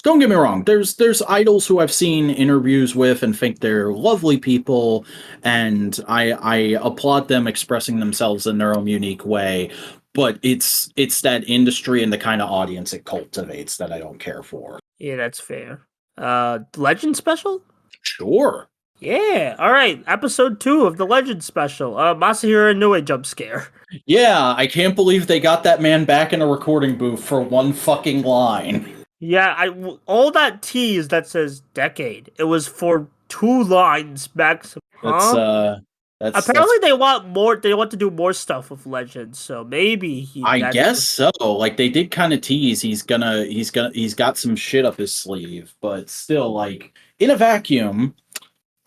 Don't get me wrong. There's idols who I've seen interviews with and think they're lovely people, and I applaud them expressing themselves in their own unique way. But it's that industry and the kind of audience it cultivates that I don't care for. Yeah, that's fair. Legend special? Sure. Yeah. All right. Episode 2 of the Legend special. Masahiro Inoue jump scare. Yeah, I can't believe they got that man back in a recording booth for one fucking line. Yeah, all that tease that says decade. It was for 2 lines max. Huh? Apparently they want more. They want to do more stuff with Legends, so maybe I guess so. Like, they did kind of tease he's got some shit up his sleeve, but still, like, in a vacuum.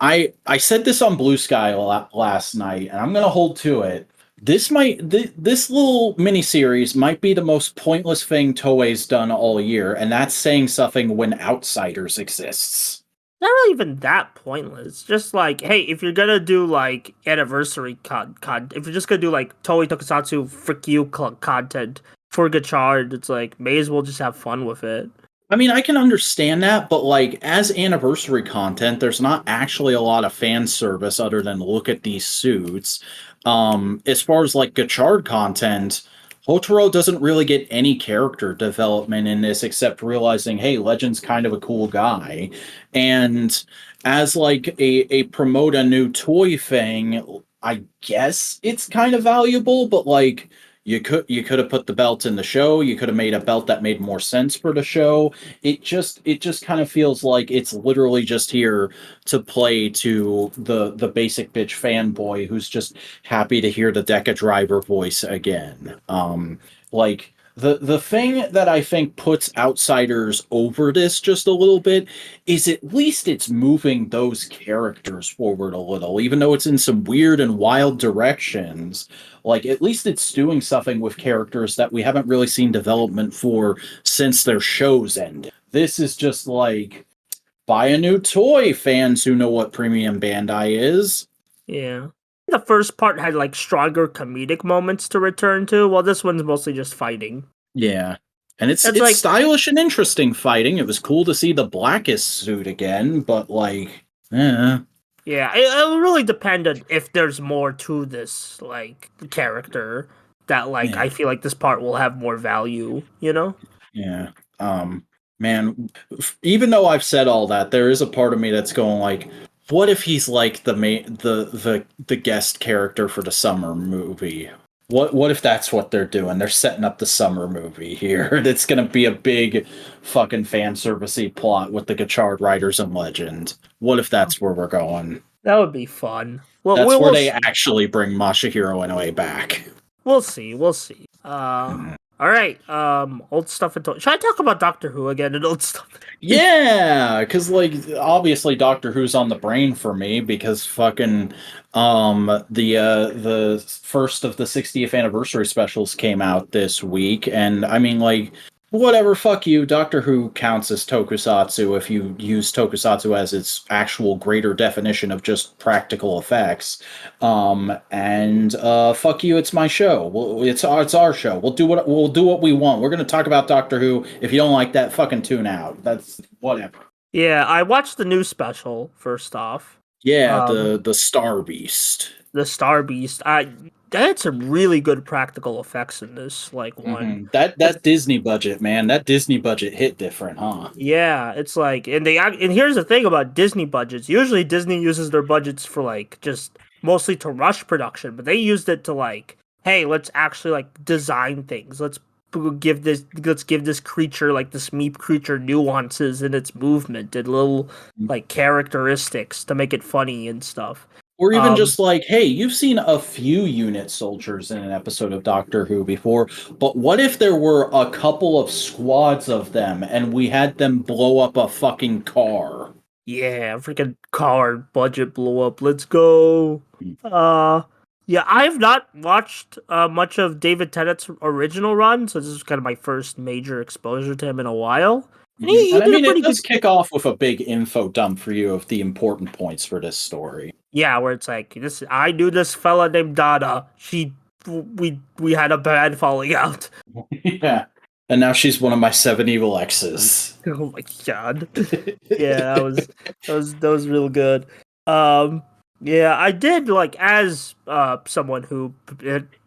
I said this on Blue Sky last night, and I'm gonna hold to it. This little miniseries might be the most pointless thing Toei's done all year, and that's saying something when Outsiders exists. not really even that pointless. Just like, hey, if you're gonna do like anniversary if you're just gonna do like Toei Tokusatsu frick you content for Gotchard, it's like may as well just have fun with it. I mean, I can understand that, but like as anniversary content, there's not actually a lot of fan service other than look at these suits. As far as like Gachard content, Hotaro doesn't really get any character development in this except realizing, hey, Legend's kind of a cool guy. And as like a promote a new toy thing, I guess it's kind of valuable, but like you could have put the belt in the show, you could have made a belt that made more sense for the show. It just kind of feels like it's literally just here to play to the basic bitch fanboy who's just happy to hear the Deca driver voice again. Like the thing that I think puts outsiders over this just a little bit is at least it's moving those characters forward a little, even though it's in some weird and wild directions. Like at least it's doing something with characters that we haven't really seen development for since their shows ended. This is just like buy a new toy, fans who know what Premium Bandai is. Yeah. The first part had like stronger comedic moments to return to, while this one's mostly just fighting. Yeah. And it's Like stylish and interesting fighting. It was cool to see the Blackest suit again, but like, eh. Yeah, it'll really depend on if there's more to this like character that like Yeah. I feel like this part will have more value, you know? Yeah. Man, even though I've said all that, there is a part of me that's going like, what if he's like the guest character for the summer movie? What if that's what they're doing? They're setting up the summer movie here. It's gonna be a big fucking fan servicey plot with the Gachard Riders and Legend. What if that's where we're going? That would be fun. Well, That's where they see. actually bring Masahiro Inoue back. We'll see. We'll see. All right. Old stuff and should I talk about Doctor Who again and old stuff? Yeah, because like obviously Doctor Who's on the brain for me because fucking the first of the 60th anniversary specials came out this week, and I mean like whatever, fuck you. Doctor Who counts as tokusatsu if you use tokusatsu as its actual greater definition of just practical effects. And fuck you, it's my show. It's our show. We'll do what we want. We're gonna talk about Doctor Who. If you don't like that, fucking tune out. That's whatever. Yeah, I watched the new special first off. Yeah, the Star Beast. The Star Beast. They had some really good practical effects in this. Like one That Disney budget, man. That Disney budget hit different, huh? Yeah, it's like, and here's the thing about Disney budgets. Usually, Disney uses their budgets for like just mostly to rush production, but they used it to like, hey, let's actually like design things. Let's give this creature like this meep creature nuances in its movement and little like characteristics to make it funny and stuff. Or even just like, hey, you've seen a few unit soldiers in an episode of Doctor Who before, but what if there were a couple of squads of them and we had them blow up a fucking car? Yeah, freaking car budget blow up. Let's go. Yeah, I've not watched much of David Tennant's original run, so this is kind of my first major exposure to him in a while. And I mean, it does kick off with a big info dump for you of the important points for this story. Yeah, where it's like this. I knew this fella named Dada. We had a bad falling out. Yeah, and now she's one of my 7 evil exes. Oh my god. Yeah, that was real good. Yeah, I did like as someone who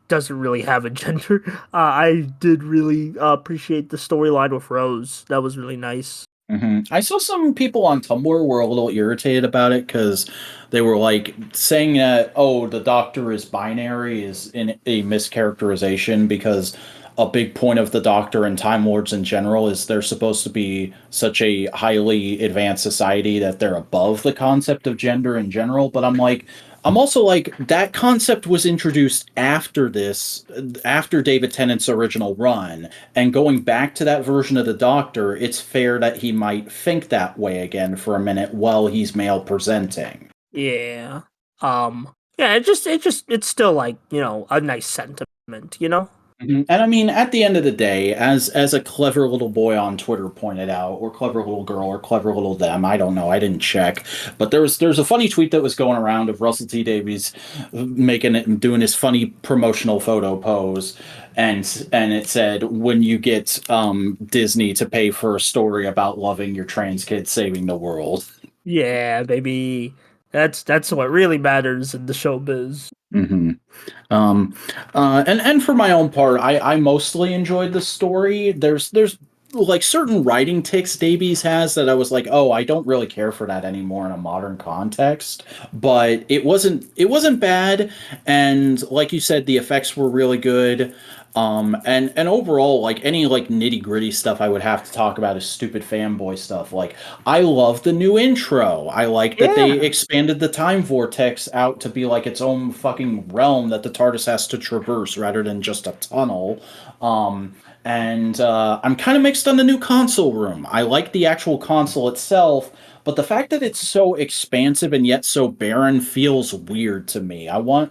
doesn't really have a gender. I did really appreciate the storyline with Rose. That was really nice. I saw some people on Tumblr were a little irritated about it because they were like saying that, oh, the Doctor is binary is in a mischaracterization because a big point of the Doctor and Time Lords in general is they're supposed to be such a highly advanced society that they're above the concept of gender in general. But I'm also like, that concept was introduced after David Tennant's original run, and going back to that version of the Doctor, it's fair that he might think that way again for a minute while he's male presenting. Yeah. Yeah, it's still like, a nice sentiment, Mhm. And I mean, at the end of the day, as a clever little boy on Twitter pointed out, or clever little girl, or clever little them, I don't know, I didn't check, but there's a funny tweet that was going around of Russell T Davies making it and doing his funny promotional photo pose, and it said, when you get Disney to pay for a story about loving your trans kids saving the world. Yeah, baby. That's what really matters in the showbiz. Mm-hmm. Um, and for my own part, I mostly enjoyed the story. There's like certain writing ticks Davies has that I was like, oh, I don't really care for that anymore in a modern context. But it wasn't bad, and like you said, the effects were really good. And overall, like any like nitty gritty stuff I would have to talk about is stupid fanboy stuff. Like I love the new intro. I like that they Yeah. expanded the time vortex out to be like its own fucking realm that the TARDIS has to traverse rather than just a tunnel. And I'm kind of mixed on the new console room. I like the actual console itself, but the fact that it's so expansive and yet so barren feels weird to me. I want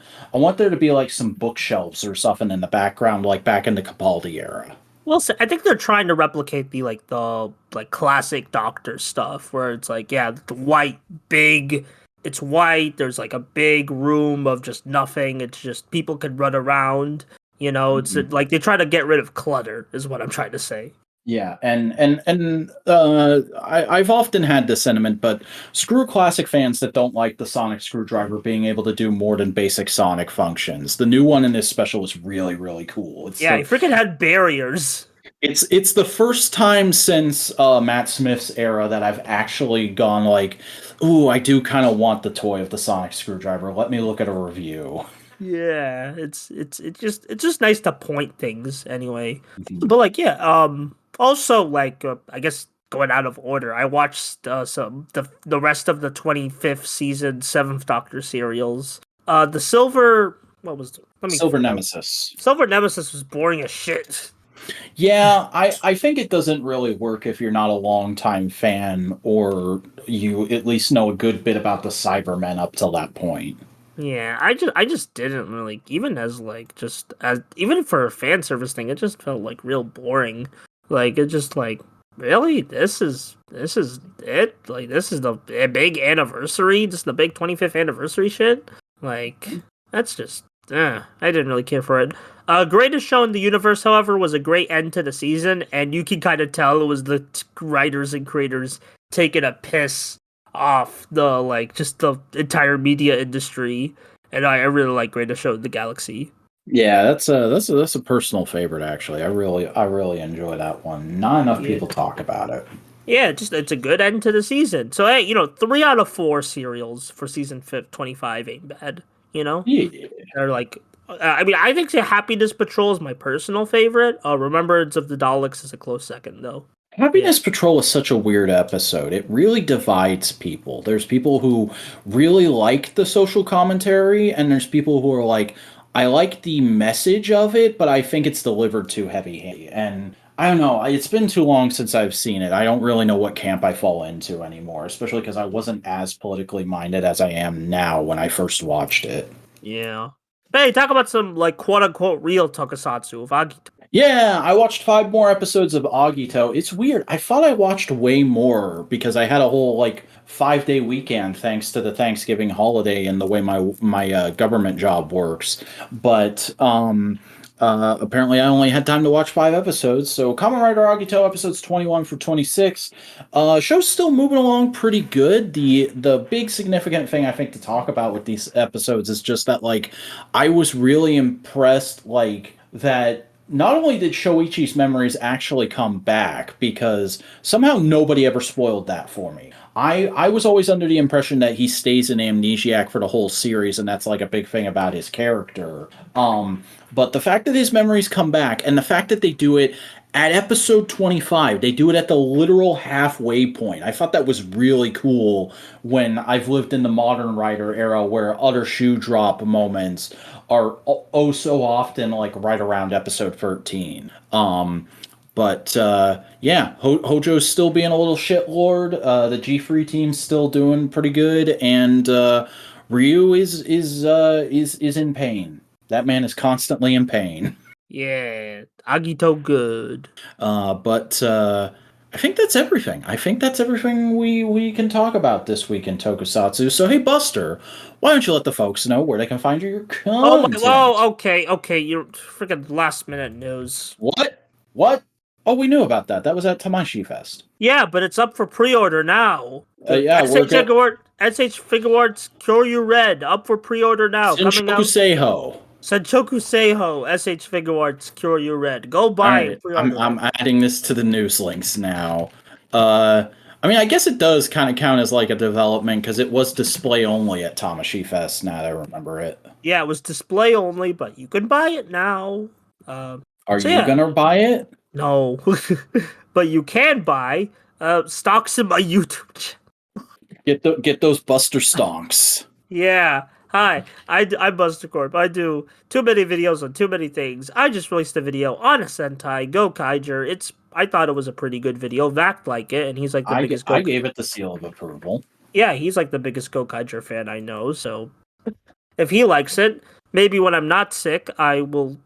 there to be like some bookshelves or something in the background, like back in the Capaldi era. Well, so I think they're trying to replicate the classic Doctor stuff, where it's like, yeah, the white big. It's white. There's like a big room of just nothing. It's just people can run around. It's Mhm. like they try to get rid of clutter, is what I'm trying to say. Yeah, and I've often had this sentiment, but screw classic fans that don't like the Sonic screwdriver being able to do more than basic Sonic functions. The new one in this special is really, really cool. It's Yeah, the he freaking had barriers. it's the first time since Matt Smith's era that I've actually gone like, ooh, I do kind of want the toy of the Sonic screwdriver. Let me look at a review. Yeah, it's just nice to point things anyway. Mhm. But like, yeah, also like I guess going out of order, I watched some the rest of the 25th season 7th Doctor serials. The Silver what was let me Silver figure out. Nemesis. Silver Nemesis was boring as shit. Yeah, I think it doesn't really work if you're not a longtime fan or you at least know a good bit about the Cybermen up till that point. Yeah, I just didn't really even as like just as even for a fan service thing, it just felt like real boring. Like it just like really this is it? Like this is the big anniversary, this is the big 25th anniversary shit? Like that's just I didn't really care for it. Greatest show in the universe, however, was a great end to the season, and you can kind of tell it was the writers and creators taking a piss off the like just the entire media industry, and I really like Greatest Show in the Galaxy. Yeah, that's a personal favorite actually. I really enjoy that one. Not enough Yeah, people talk about it. yeah, just it's a good end to the season. So hey, 3 out of 4 serials for season 25 ain't bad. You know, Yeah. they're like. I mean, I think the Happiness Patrol is my personal favorite. Remembrance of the Daleks is a close second, though. Yeah, Happiness Patrol is such a weird episode. It really divides people. There's people who really like the social commentary, and there's people who are like, I like the message of it, but I think it's delivered too heavy-handed. And I don't know. It's been too long since I've seen it. I don't really know what camp I fall into anymore, especially because I wasn't as politically minded as I am now when I first watched it. yeah. Hey, talk about some like quote unquote real tokusatsu of Agito. Yeah, I watched 5 more episodes of Agito. It's weird. I thought I watched way more because I had a whole like 5 day weekend thanks to the Thanksgiving holiday and the way my government job works. But apparently I only had time to watch 5 episodes. So Kamen Rider Agito episodes 21 for 26. Show's still moving along pretty good. The big significant thing I think to talk about with these episodes is just that like I was really impressed like that not only did Shoichi's memories actually come back, because somehow nobody ever spoiled that for me. I was always under the impression that he stays an amnesiac for the whole series, and that's like a big thing about his character. But the fact that his memories come back, and the fact that they do it at episode 25, they do it at the literal halfway point. I thought that was really cool when I've lived in the modern writer era where utter shoe drop moments are oh so often like right around episode 13. But yeah, Hojo's still being a little shitlord. The G3 team's still doing pretty good, and Ryu is in pain. That man is constantly in pain. Yeah, Agito good. But I think that's everything. I think that's everything we can talk about this week in Tokusatsu. So hey, Buster, why don't you let the folks know where they can find your Oh my! content? Oh, okay. You're freaking last minute news. What? What? Oh, we knew about that. That was at Tamashi Fest. Yeah, but it's up for pre-order now. The Yeah, we're SH good. Figuarts Kyoryu Red up for pre-order now. Coming Shinchoku out. Seiho. Senchoku Seiho SH Figuarts Kyoryu Red. Go All buy and right, pre-order I'm it. adding this to the news links now. Uh, I mean, I guess it does kind of count as like a development because it was display only at Tamashi Fest. Now that I remember it. Yeah, it was display only, but you can buy it now. Are So you yeah, gonna buy it? no, but you can buy stocks in my YouTube channel. Get those Buster Stonks. Yeah. Hi, I'm Buster Corp. I do too many videos on too many things. I just released a video on a Sentai Go Kaiger. I thought it was a pretty good video. Vac liked it, and he's like the biggest I Go. gave it the seal of approval. Yeah, he's like the biggest Go Kaiger fan I know. So if he likes it, maybe when I'm not sick, I will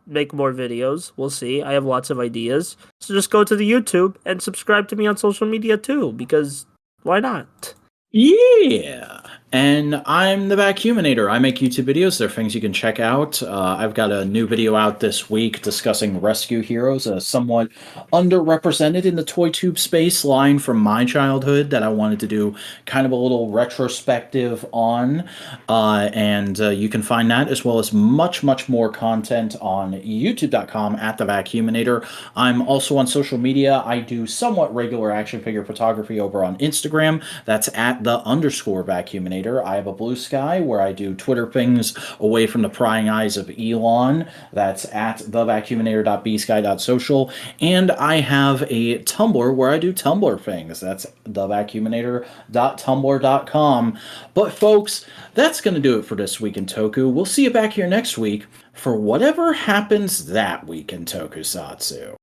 make more videos. We'll see. I have lots of ideas. So just go to the YouTube and subscribe to me on social media too, because why not? Yeah. And I'm the Vacuuminator. I make YouTube videos. There are things you can check out. I've got a new video out this week discussing Rescue Heroes, a somewhat underrepresented in the toy tube space line from my childhood that I wanted to do kind of a little retrospective on. And you can find that as well as much, much more content on youtube.com at the Vacuuminator. I'm also on social media. I do somewhat regular action figure photography over on Instagram. That's at @_Vacuuminator. I have a Blue Sky where I do Twitter things away from the prying eyes of Elon. That's at thevacuuminator.bsky.social. And I have a Tumblr where I do Tumblr things. That's thevacuuminator.tumblr.com. But folks, that's going to do it for this week in Toku. We'll see you back here next week for whatever happens that week in Tokusatsu.